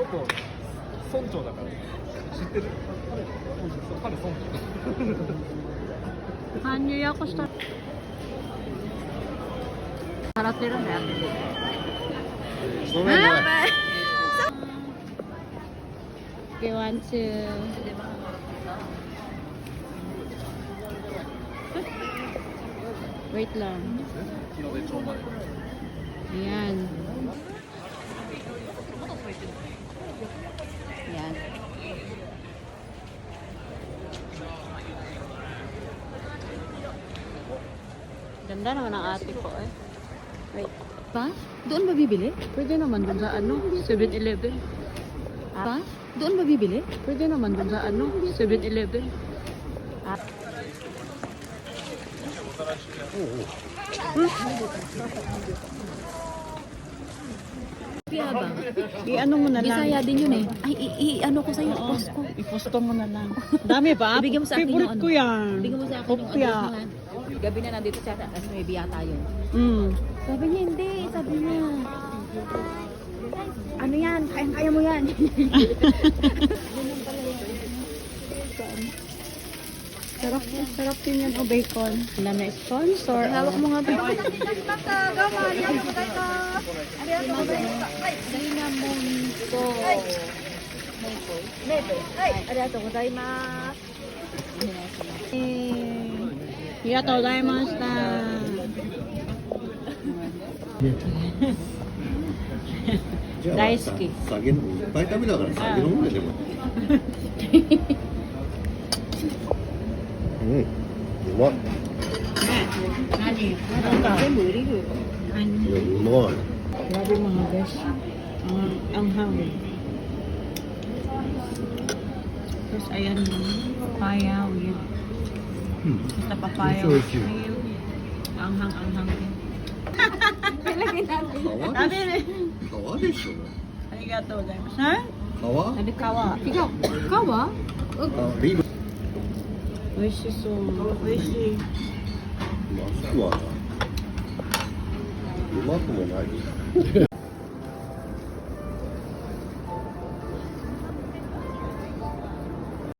の子村長だから知ってる？彼村長。 Hanyo ako sa... Karatero na yan. ごめんごめん。 Okay, 1, 2. Wait lang. 日の出町まで。 Ayan. Ayan. Ganda naman ang ate ko eh. Wait. Pa? Doon ba bibili? Pwede naman dun sa ano, 7-Eleven. Pa? Doon ba bibili? Pwede naman dun sa ano, 7-Eleven. Kaya ba? I-ano mo na lang. Bisaya din yun eh. Ay, i-ano ko sa'yo. I-post ko. I-posto mo na lang. Dami ba? Ibigay mo sa akin yung Favorite ano. ko yan. Bigyan mo sa akin yung Kopya. address mo ha. Gabi na nandito siya kasi may biya tayo. Sabi niya, hindi. Sabi niya. Ano yan? Kayang-kaya mo yan. Sarap, sarap din yan o bacon. Wala na sponsor. Hawak mo nga bacon. Cinnamon ko. Arigatou gozaimasu. Arigatou gozaimashita. Daisuki. 酒のいっぱい食べたから酒飲むでしょ。うん、うまい。 Nani? Anoいや、うまい。 Grabe mga guys. Ang hang. Tapos ayan yung papaya with basta papaya with cream. Ang hang din. 皮でしょ。皮でしょ。 Arigatou gozaimasu. Ha? 皮？ Sabi kawa. Ikaw, kawa? あ、リブ。 Oishi so. Oishi. マスクはな。うまくもない。